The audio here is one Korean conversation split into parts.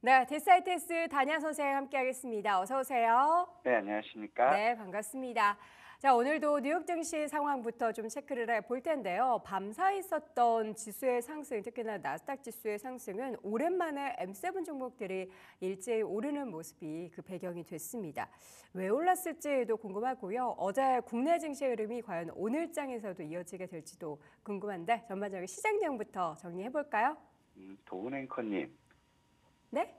네, 데사이테스 단야 선생 함께하겠습니다. 어서 오세요. 네, 안녕하십니까? 네, 반갑습니다. 자, 오늘도 뉴욕 증시 상황부터 좀 체크를 해볼 텐데요. 밤사이 있었던 지수의 상승, 특히나 나스닥 지수의 상승은 오랜만에 M7 종목들이 일제히 오르는 모습이 그 배경이 됐습니다. 왜 올랐을지도 궁금하고요. 어제 국내 증시 흐름이 과연 오늘장에서도 이어지게 될지도 궁금한데 전반적인 시장 내용부터 정리해볼까요? 도훈 앵커님, 네?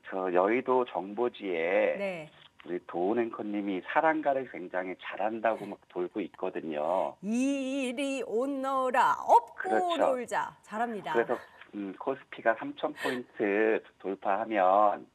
저 여의도 정보지에 네. 우리 도훈 앵커님이 사랑가를 굉장히 잘한다고 막 돌고 있거든요. 이리 오너라 업고 그렇죠. 놀자. 잘합니다. 그래서 코스피가 3,000포인트 돌파하면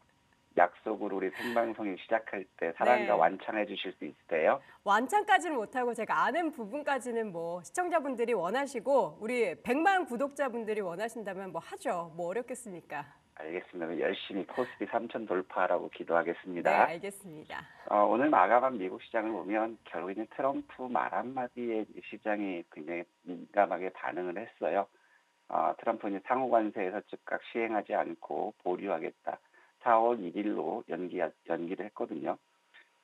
약속으로 우리 생방송이 시작할 때 사랑가 네. 완창해 주실 수 있으세요? 완창까지는 못하고 제가 아는 부분까지는 뭐 시청자분들이 원하시고 우리 100만 구독자분들이 원하신다면 뭐 하죠. 뭐 어렵겠습니까? 알겠습니다. 그럼 열심히 코스피 3,000 돌파하라고 네, 기도하겠습니다. 알겠습니다. 오늘 마감한 미국 시장을 보면 결국에는 트럼프 말 한마디에 시장이 굉장히 민감하게 반응을 했어요. 트럼프는 상호 관세에서 즉각 시행하지 않고 보류하겠다. 4월 1일로 연기를 했거든요.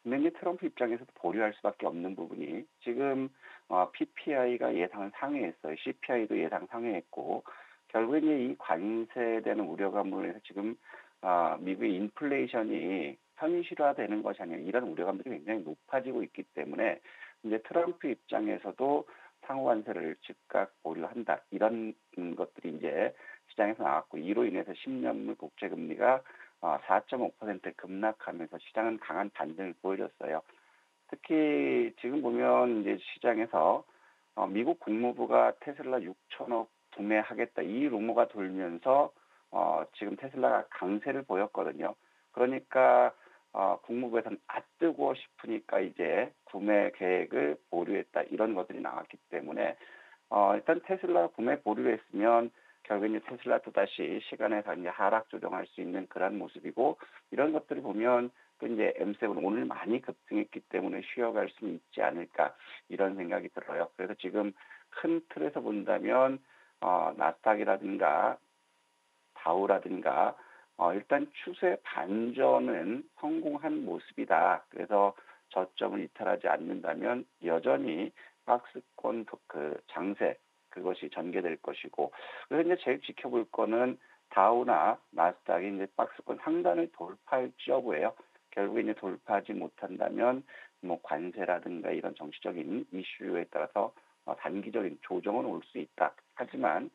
근데 이제 트럼프 입장에서도 보류할 수밖에 없는 부분이 지금 PPI가 예상을 상회했어요. CPI도 예상 상회했고 결국에 이제 이 관세되는 우려감으로 해서 지금 미국의 인플레이션이 현실화되는 것이 아니라 이런 우려감들이 굉장히 높아지고 있기 때문에 이제 트럼프 입장에서도 상호 관세를 즉각 보류한다 이런 것들이 이제 시장에서 나왔고 이로 인해서 10년물 국채 금리가 4.5% 급락하면서 시장은 강한 반등을 보여줬어요. 특히 지금 보면 이제 시장에서 미국 국무부가 테슬라 6천억 구매하겠다 이 루머가 돌면서 지금 테슬라가 강세를 보였거든요. 그러니까 국무부에서는 뜨고 싶으니까 이제 구매 계획을 보류했다 이런 것들이 나왔기 때문에 일단 테슬라 구매 보류를 했으면 결국에 이제 테슬라 또다시 시간에서 이제 하락 조정할 수 있는 그런 모습이고 이런 것들을 보면 또 이제 M7 오늘 많이 급등했기 때문에 쉬어갈 수 있지 않을까 이런 생각이 들어요. 그래서 지금 큰 틀에서 본다면 나스닥이라든가 다우라든가 일단 추세 반전은 성공한 모습이다. 그래서 저점을 이탈하지 않는다면 여전히 박스권 그 장세 그것이 전개될 것이고 그래서 이제 제일 지켜볼 거는 다우나 나스닥이 이제 박스권 상단을 돌파할지 여부예요. 결국에 이제 돌파하지 못한다면 뭐 관세라든가 이런 정치적인 이슈에 따라서 단기적인 조정은 올 수 있다. 하지만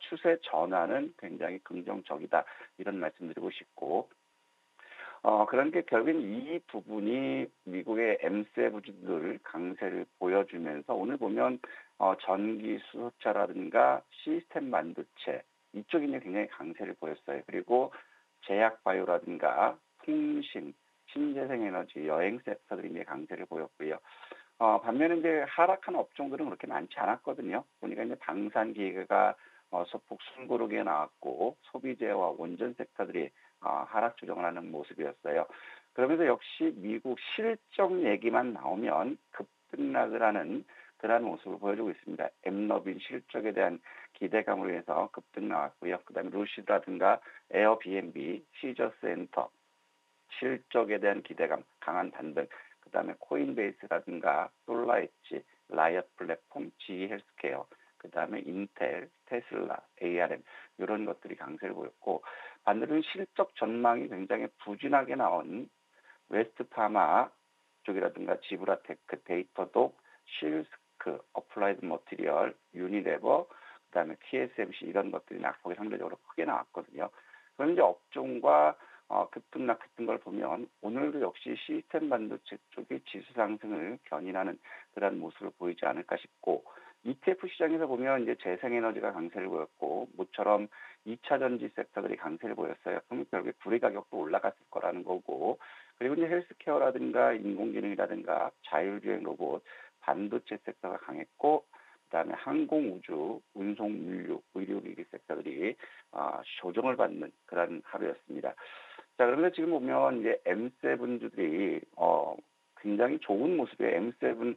추세 전환은 굉장히 긍정적이다. 이런 말씀드리고 싶고 그런 게 결국엔 이 부분이 미국의 M7들 강세를 보여주면서 오늘 보면 전기 수소차라든가 시스템 반도체 이쪽이 이제 굉장히 강세를 보였어요. 그리고 제약바이오라든가 통신, 신재생 에너지, 여행 섹터들이 이제 강세를 보였고요. 반면에 이제 하락한 업종들은 그렇게 많지 않았거든요. 보니까 이제 방산기계가 소폭 숨고르게 나왔고 소비재와 원전 섹터들이 하락 조정을 하는 모습이었어요. 그러면서 역시 미국 실적 얘기만 나오면 급등락을 하는 그러한 모습을 보여주고 있습니다. 엠너빈 실적에 대한 기대감으로 해서 급등 나왔고요. 그다음에 루시드라든가 에어비앤비, 시저스엔터 실적에 대한 기대감 강한 반등. 그다음에 코인베이스라든가 솔라엣지, 라이엇 플랫폼, GE 헬스케어, 그다음에 인텔, 테슬라, ARM 이런 것들이 강세를 보였고 반대로 실적 전망이 굉장히 부진하게 나온 웨스트파마 쪽이라든가 지브라테크, 데이터독, 실스크, 어플라이드 머티리얼, 유니레버, 그다음에 TSMC 이런 것들이 낙폭이 상대적으로 크게 나왔거든요. 그럼 이제 업종과 급등락 했던 걸 보면 오늘도 역시 시스템 반도체 쪽의 지수 상승을 견인하는 그런 모습을 보이지 않을까 싶고 ETF 시장에서 보면 이제 재생에너지가 강세를 보였고 모처럼 2차 전지 섹터들이 강세를 보였어요. 그럼 결국에 구리 가격도 올라갔을 거라는 거고 그리고 이제 헬스케어라든가 인공지능이라든가 자율주행 로봇, 반도체 섹터가 강했고 그다음에 항공우주, 운송물류, 의료기기 섹터들이 조정을 받는 그런 하루였습니다. 자, 그러면서 지금 보면 이제 M7주들이 굉장히 좋은 모습이에요. M7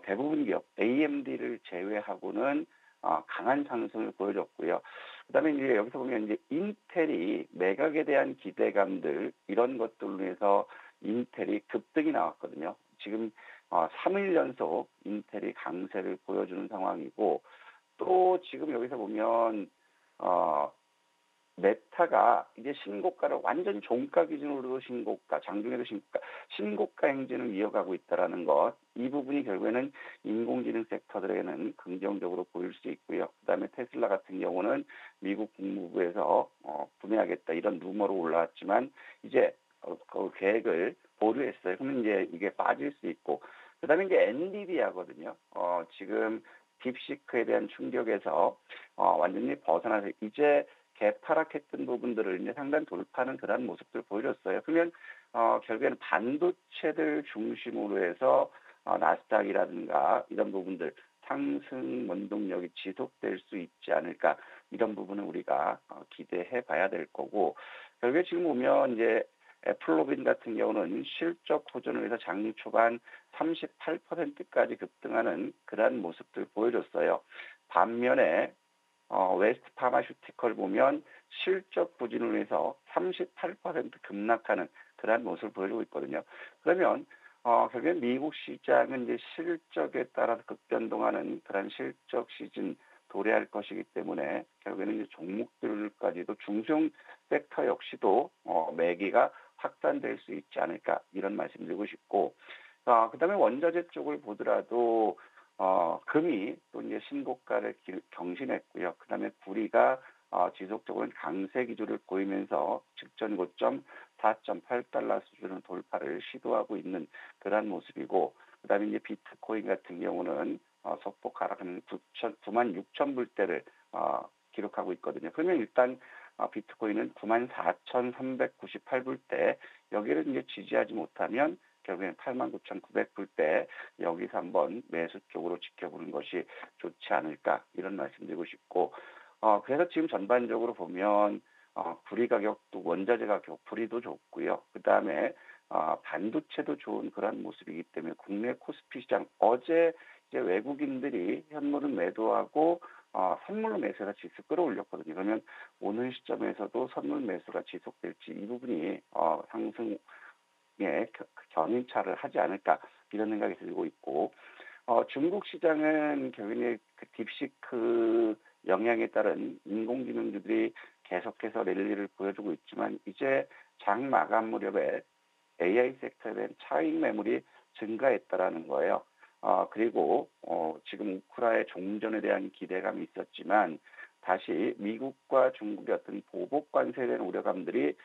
대부분 기업 AMD를 제외하고는 강한 상승을 보여줬고요. 그다음에 이제 여기서 보면 이제 인텔이 매각에 대한 기대감들 이런 것들로 해서 인텔이 급등이 나왔거든요. 지금 3일 연속 인텔이 강세를 보여주는 상황이고 또 지금 여기서 보면 어 메타가 이제 신고가를 완전 종가 기준으로도 신고가, 장중에도 신고가 행진을 이어가고 있다라는 것. 이 부분이 결국에는 인공지능 섹터들에게는 긍정적으로 보일 수 있고요. 그다음에 테슬라 같은 경우는 미국 국무부에서 분해하겠다 이런 루머로 올라왔지만 이제 그 계획을 보류했어요. 그러면 이제 이게 빠질 수 있고 그다음에 이제 엔비디아거든요. 지금 딥시크에 대한 충격에서 완전히 벗어나서 이제 개파락했던 부분들을 이제 상단 돌파하는 그런 모습들을 보여줬어요. 그러면 결국에는 반도체들 중심으로 해서 나스닥이라든가 이런 부분들 상승 원동력이 지속될 수 있지 않을까 이런 부분을 우리가 기대해 봐야 될 거고 결국에 지금 보면 이제 애플로빈 같은 경우는 실적 호전을 위해서 장중 초반 38%까지 급등하는 그러한 모습들을 보여줬어요. 반면에 웨스트 파마슈티컬 보면 실적 부진을 위해서 38% 급락하는 그러한 모습을 보여주고 있거든요. 그러면 결국에 미국 시장은 이제 실적에 따라서 급변동하는 그런 실적 시즌 도래할 것이기 때문에 결국에는 이제 종목들까지도 중소형 섹터 역시도 매기가 확산될 수 있지 않을까 이런 말씀드리고 싶고 그다음에 원자재 쪽을 보더라도 금이 또 이제 신고가를 경신했고요. 그다음에 구리가 지속적으로 강세 기조를 보이면서 직전 고점 4.8달러 수준을 돌파를 시도하고 있는 그러한 모습이고, 그다음에 이제 비트코인 같은 경우는 소폭 하락하는 9만 6천 불대를 기록하고 있거든요. 그러면 일단 비트코인은 94,398불대 여기를 이제 지지하지 못하면 결국엔 89,900불대 여기서 한번 매수 쪽으로 지켜보는 것이 좋지 않을까 이런 말씀드리고 싶고 그래서 지금 전반적으로 보면 구리 가격도 원자재 가격 구리도 좋고요. 그다음에 반도체도 좋은 그런 모습이기 때문에 국내 코스피 시장 어제 이제 외국인들이 현물은 매도하고 선물로 매수해서 지수 끌어올렸거든요. 그러면 오늘 시점에서도 선물 매수가 지속될지 이 부분이 상승 견인차를 하지 않을까 이런 생각이 들고 있고 중국 시장은 결국에 그 딥시크 영향에 따른 인공지능주들이 계속해서 랠리를 보여주고 있지만 이제 장 마감 무렵에 AI 섹터에 대한 차익 매물이 증가했다라는 거예요. 그리고 지금 우크라의 종전에 대한 기대감이 있었지만 다시 미국과 중국의 어떤 보복 관세에 대한 우려감들이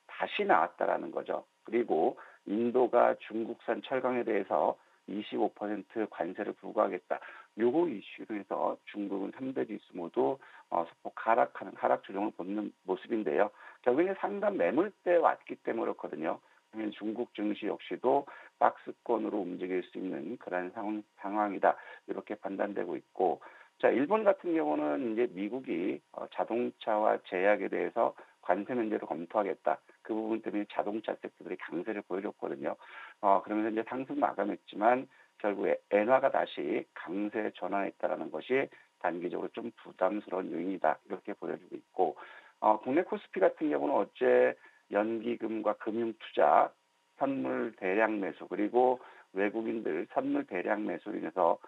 다시 나왔다라는 거죠. 그리고 인도가 중국산 철강에 대해서 25% 관세를 부과하겠다. 요거 이슈로 해서 중국은 3대 지수 모두 소폭 하락하는 하락 조정을 보는 모습인데요. 결국에는 상단 매물대 왔기 때문에 그렇거든요. 그러면 중국 증시 역시도 박스권으로 움직일 수 있는 그런 상황이다. 이렇게 판단되고 있고 자, 일본 같은 경우는 이제 미국이 자동차와 제약에 대해서 관세 면제를 검토하겠다. 그 부분 때문에 자동차 섹터들이 강세를 보여줬거든요. 그러면서 이제 상승 마감했지만 결국에 엔화가 다시 강세 전환했다라는 것이 단기적으로 좀 부담스러운 요인이다. 이렇게 보여주고 있고 국내 코스피 같은 경우는 어제 연기금과 금융투자 선물 대량 매수 그리고 외국인들 선물 대량 매수로 인해서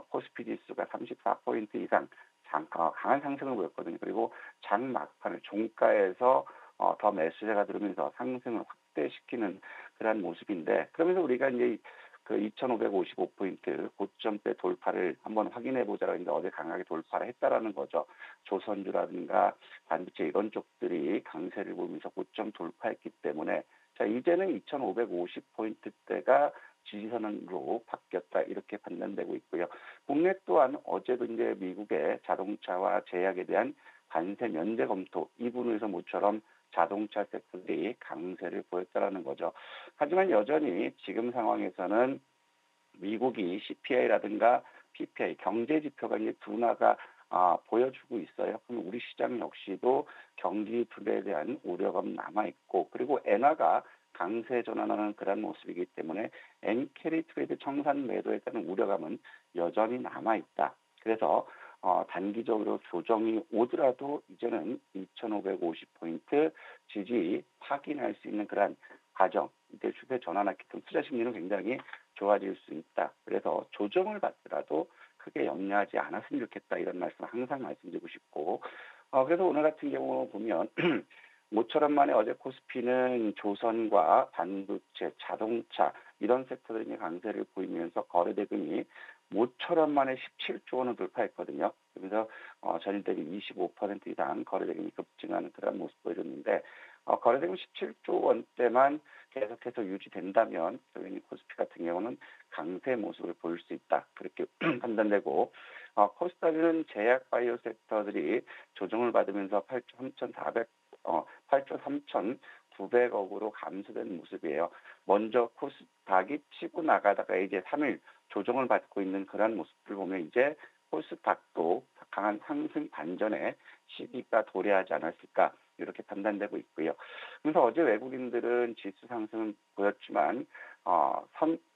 코스피 지수가 34포인트 이상 강한 상승을 보였거든요. 그리고 장 막판에 종가에서 더 매수세가 들어오면서 상승을 확대시키는 그러한 모습인데 그러면서 우리가 이제 그 2,555포인트 고점대 돌파를 한번 확인해 보자라고 했는데 어제 강하게 돌파를 했다라는 거죠. 조선주라든가 반도체 이런 쪽들이 강세를 보이면서 고점 돌파했기 때문에 자 이제는 2,550포인트대가 지지선으로 바뀌었다 이렇게 판단되고 있고요. 국내 또한 어제도 이제 미국의 자동차와 제약에 대한 관세 면제 검토 이 부분에서 모처럼 자동차 섹터들이 강세를 보였다라는 거죠. 하지만 여전히 지금 상황에서는 미국이 CPI라든가 PPI 경제 지표가 이제 둔화가 보여주고 있어요. 그럼 우리 시장 역시도 경기 불에 대한 우려감 남아 있고 그리고 엔화가 강세 전환하는 그런 모습이기 때문에 엔캐리 트레이드 청산 매도에 따른 우려감은 여전히 남아 있다. 그래서 단기적으로 조정이 오더라도 이제는 2,550포인트 지지 확인할 수 있는 그런 과정, 이때 추세 전환했기 때문에 투자 심리는 굉장히 좋아질 수 있다. 그래서 조정을 받더라도 크게 염려하지 않았으면 좋겠다. 이런 말씀 항상 말씀드리고 싶고, 그래서 오늘 같은 경우 보면 모처럼 만에 어제 코스피는 조선과 반도체, 자동차 이런 섹터들이 강세를 보이면서 거래 대금이 모처럼 만에 17조 원을 돌파했거든요. 그래서 전일 대비 25% 이상 거래 대금이 급증하는 그런 모습 보여줬는데, 거래 대금 17조 원대만 계속해서 유지된다면 결국엔 코스피 같은 경우는 강세 모습을 보일 수 있다. 그렇게 판단되고, 코스닥은 제약 바이오 섹터들이 조정을 받으면서 8조 3,900억으로 감소된 모습이에요. 먼저 코스닥이 치고 나가다가 이제 3일 조정을 받고 있는 그런 모습을 보면 이제 코스닥도 강한 상승 반전에 시기가 도래하지 않았을까 이렇게 판단되고 있고요. 그래서 어제 외국인들은 지수 상승을 보였지만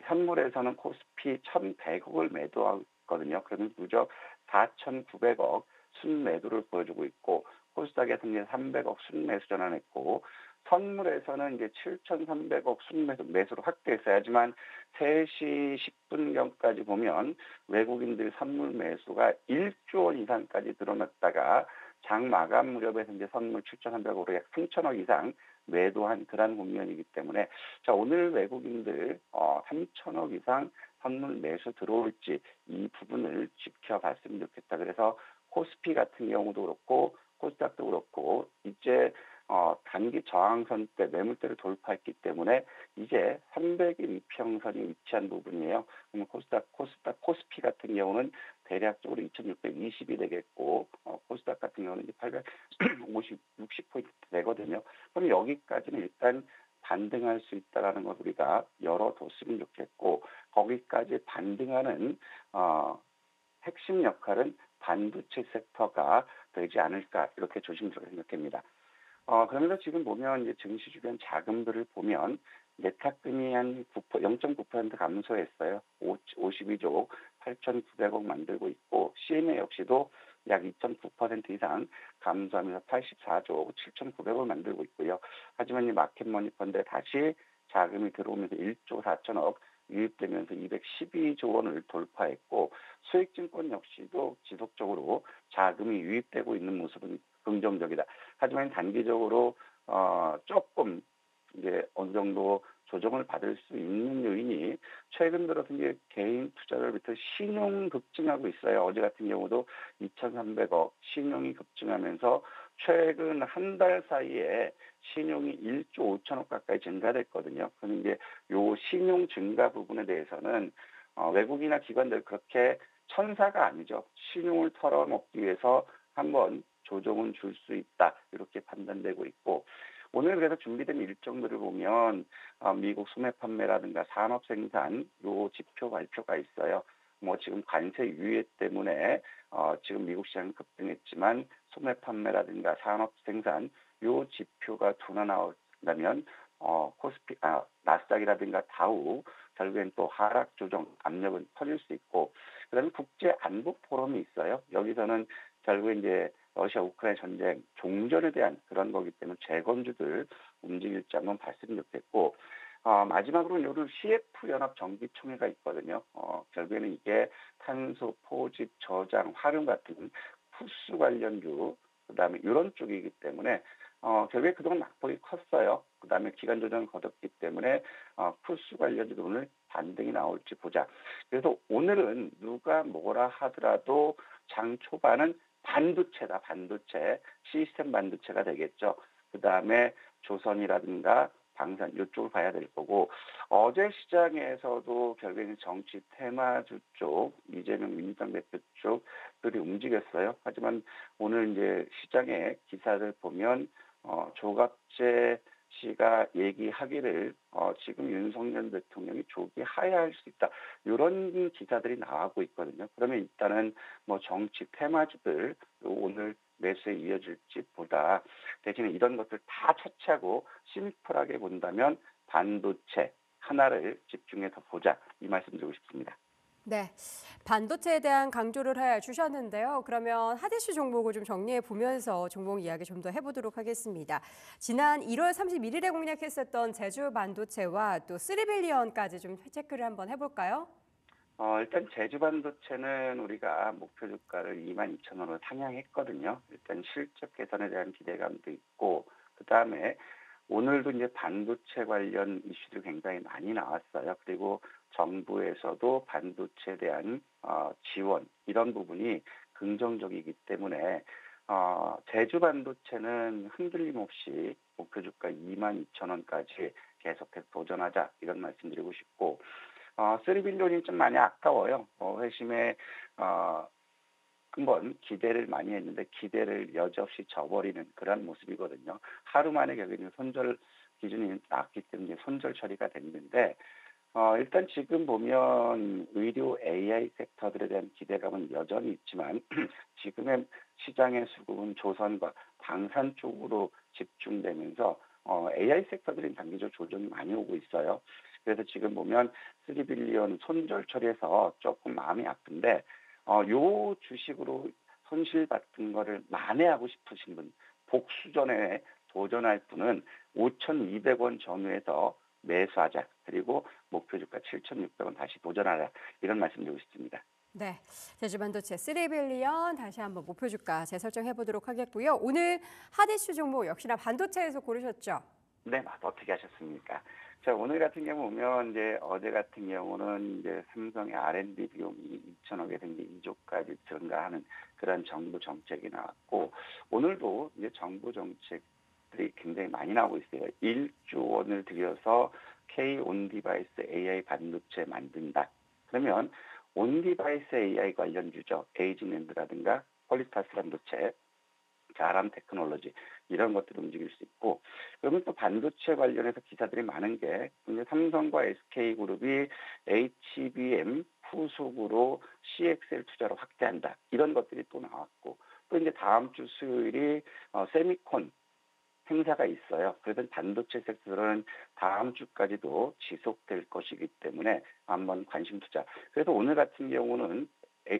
현물에서는 코스피 1,100억을 매도하거든요. 그러면 누적 4,900억 순매도를 보여주고 있고, 코스닥에서는 이제 300억 순매수 전환했고, 선물에서는 이제 7,300억 매수로 확대했어요. 하지만 3시 10분경까지 보면 외국인들 선물 매수가 1조 원 이상까지 늘어났다가 장 마감 무렵에서 이제 선물 7,300억으로 약 3천억 이상 매도한 그런 국면이기 때문에, 자, 오늘 외국인들 3천억 이상 선물 매수 들어올지 이 부분을 지켜봤으면 좋겠다. 그래서 코스피 같은 경우도 그렇고 코스닥도 그렇고 이제 단기 저항선 때 매물대를 돌파했기 때문에 이제 300일 이평선이 위치한 부분이에요. 그러면 코스피 같은 경우는 대략적으로 2,620이 되겠고, 코스닥 같은 경우는 이제 60포인트 되거든요. 그럼 여기까지는 일단 반등할 수 있다라는 걸 우리가 열어뒀으면 좋겠고, 거기까지 반등하는 핵심 역할은 반도체 섹터가 되지 않을까 이렇게 조심스럽게 생각합니다. 그러면서 지금 보면 이제 증시 주변 자금들을 보면 예탁금이 한 0.9% 감소했어요. 52조 8,900억 만들고 있고, CMA 역시도 약 2.9% 이상 감소하면서 84조 7,900억 만들고 있고요. 하지만 이 마켓머니 펀드에 다시 자금이 들어오면서 1조 4천억 유입되면서 212조 원을 돌파했고, 수익증권 역시도 지속적으로 자금이 유입되고 있는 모습은 긍정적이다. 하지만 단기적으로 조금 이제 어느 정도 조정을 받을 수 있는 요인이 최근 들어서 이제 개인 투자자로부터 신용 급증하고 있어요. 어제 같은 경우도 2,300억 신용이 급증하면서 최근 한 달 사이에 신용이 1조 5천억 가까이 증가됐거든요. 그럼 이제 요 신용 증가 부분에 대해서는 외국이나 기관들 그렇게 천사가 아니죠. 신용을 털어먹기 위해서 한번 조정은 줄 수 있다 이렇게 판단되고 있고, 오늘 그래서 준비된 일정들을 보면 미국 소매 판매라든가 산업 생산 요 지표 발표가 있어요. 뭐 지금 관세 유예 때문에 지금 미국 시장은 급등했지만 소매 판매라든가 산업 생산 요 지표가 둔화 나온다면 나스닥이라든가 다우 결국엔 또 하락 조정 압력은 퍼질 수 있고, 그다음에 국제 안보 포럼이 있어요. 여기서는 결국에 이제 러시아 우크라이나 전쟁 종전에 대한 그런 거기 때문에 재건주들 움직일지 한번 봤으면 좋겠고, 마지막으로 오늘 CF 연합 정기총회가 있거든요. 결국에는 이게 탄소 포집 저장 활용 같은 푸스 관련주 그다음에 이런 쪽이기 때문에 결국에 그동안 낙폭이 컸어요. 그다음에 기간 조정을 거뒀기 때문에 푸스 관련주도 오늘 반등이 나올지 보자. 그래서 오늘은 누가 뭐라 하더라도 장 초반은 반도체다. 반도체 시스템 반도체가 되겠죠. 그다음에 조선이라든가 방산 이쪽을 봐야 될 거고, 어제 시장에서도 결국에는 정치 테마주 쪽 이재명 민주당 대표 쪽들이 움직였어요. 하지만 오늘 이제 시장의 기사를 보면 조갑재 씨가 얘기하기를 지금 윤석열 대통령이 조기 하야할 수 있다. 이런 기사들이 나오고 있거든요. 그러면 일단은 뭐 정치 테마주들 오늘 매수에 이어질지 보다 대신에 이런 것들 다 차치하고 심플하게 본다면 반도체 하나를 집중해서 보자 이 말씀 드리고 싶습니다. 네, 반도체에 대한 강조를 해 주셨는데요. 그러면 하디슈 종목을 좀 정리해 보면서 종목 이야기 좀 더 해보도록 하겠습니다. 지난 1월 31일에 공략했었던 제주 반도체와 또 3빌리언까지 좀 체크를 한번 해볼까요? 일단 제주 반도체는 우리가 목표 주가를 22,000원으로 상향했거든요. 일단 실적 개선에 대한 기대감도 있고, 그다음에 오늘도 이제 반도체 관련 이슈도 굉장히 많이 나왔어요. 그리고 정부에서도 반도체에 대한 지원 이런 부분이 긍정적이기 때문에 제주 반도체는 흔들림 없이 목표 주가 22,000원까지 계속해서 도전하자 이런 말씀드리고 싶고, 3빌리언이 좀 많이 아까워요. 회심에 한번 기대를 많이 했는데 기대를 여지없이 저버리는 그런 모습이거든요. 하루 만에 결국에는 손절 기준이 낮기 때문에 손절 처리가 됐는데, 일단 지금 보면 의료 AI 섹터들에 대한 기대감은 여전히 있지만 지금의 시장의 수급은 조선과 방산 쪽으로 집중되면서 AI 섹터들은 단기적 조정이 많이 오고 있어요. 그래서 지금 보면 3빌리언 손절 처리해서 조금 마음이 아픈데, 요 주식으로 손실 받은 거를 만회하고 싶으신 분, 복수전에 도전할 분은 5,200원 전후에서 매수하자. 그리고 목표 주가 7,600원 다시 도전하라. 이런 말씀드리고 싶습니다. 네, 제주 반도체 3빌리언 다시 한번 목표 주가 재설정해 보도록 하겠고요. 오늘 하디슈 종목 역시나 반도체에서 고르셨죠? 네, 어떻게 하셨습니까? 자, 오늘 같은 경우 보면 이제 어제 같은 경우는 이제 삼성의 R&D 비용이 2천억에서 이제 2조까지 증가하는 그런 정부 정책이 나왔고, 오늘도 이제 정부 정책들이 굉장히 많이 나오고 있어요. 1조 원을 들여서 K 온디바이스 AI 반도체 만든다. 그러면 온디바이스 AI 관련주죠. 에이징랜드라든가 퀄리타스 반도체, 자람 테크놀로지 이런 것들이 움직일 수 있고, 그러면 또 반도체 관련해서 기사들이 많은 게 이제 삼성과 SK그룹이 HBM 후속으로 CXL 투자로 확대한다 이런 것들이 또 나왔고, 또 이제 다음 주 수요일이 세미콘 행사가 있어요. 그래서 반도체 섹터는 다음 주까지도 지속될 것이기 때문에 한번 관심 투자. 그래서 오늘 같은 경우는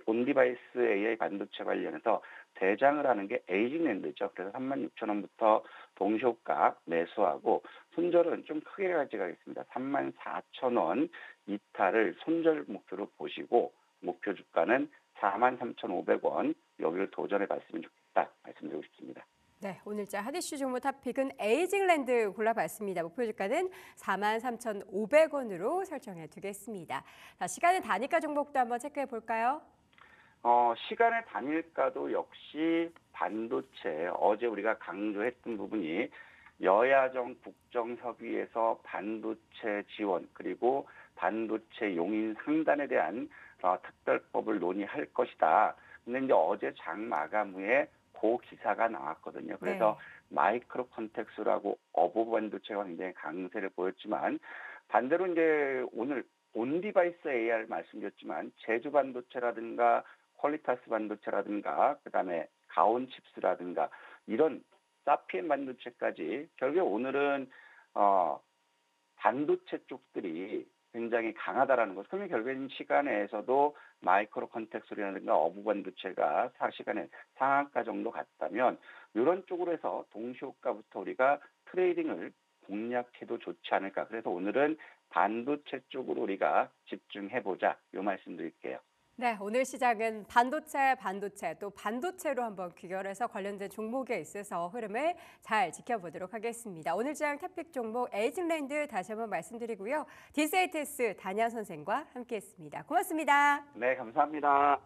온디바이스 AI 반도체 관련해서 대장을 하는 게 에이징랜드죠. 그래서 36,000원부터 동시호가 매수하고, 손절은 좀 크게 가져가겠습니다. 34,000원 이탈을 손절 목표로 보시고, 목표 주가는 43,500원 여기를 도전해 봤으면 좋겠다 말씀드리고 싶습니다. 네, 오늘자 하디슈 종목 탑픽은 에이징랜드 골라봤습니다. 목표 주가는 43,500원으로 설정해 두겠습니다. 자, 시간의 단위가 종목도 한번 체크해 볼까요? 시간의 단일가도 역시 반도체, 어제 우리가 강조했던 부분이 여야정 국정협의에서 반도체 지원 그리고 반도체 용인 상단에 대한 특별법을 논의할 것이다. 근데 이제 어제 장 마감 후에 그 기사가 나왔거든요. 그래서 네. 마이크로 컨텍스라고 어부 반도체가 굉장히 강세를 보였지만, 반대로 이제 오늘 온디바이스 AR 말씀드렸지만 제주 반도체라든가 퀄리타스 반도체라든가 그다음에 가온 칩스라든가 이런 사피엔 반도체까지 결국에 오늘은 반도체 쪽들이 굉장히 강하다라는 것. 그러면 결국에는 시간에서도 마이크로 컨텍스라든가 어부 반도체가 4시간에 상한가 정도 갔다면, 이런 쪽으로 해서 동시효과부터 우리가 트레이딩을 공략해도 좋지 않을까. 그래서 오늘은 반도체 쪽으로 우리가 집중해보자. 이 말씀 드릴게요. 네, 오늘 시작은 반도체, 또 반도체로 한번 귀결해서 관련된 종목에 있어서 흐름을 잘 지켜보도록 하겠습니다. 오늘 시장 탑픽 종목 에이징랜드 다시 한번 말씀드리고요. 디세이테스 단야 선생과 함께했습니다. 고맙습니다. 네, 감사합니다.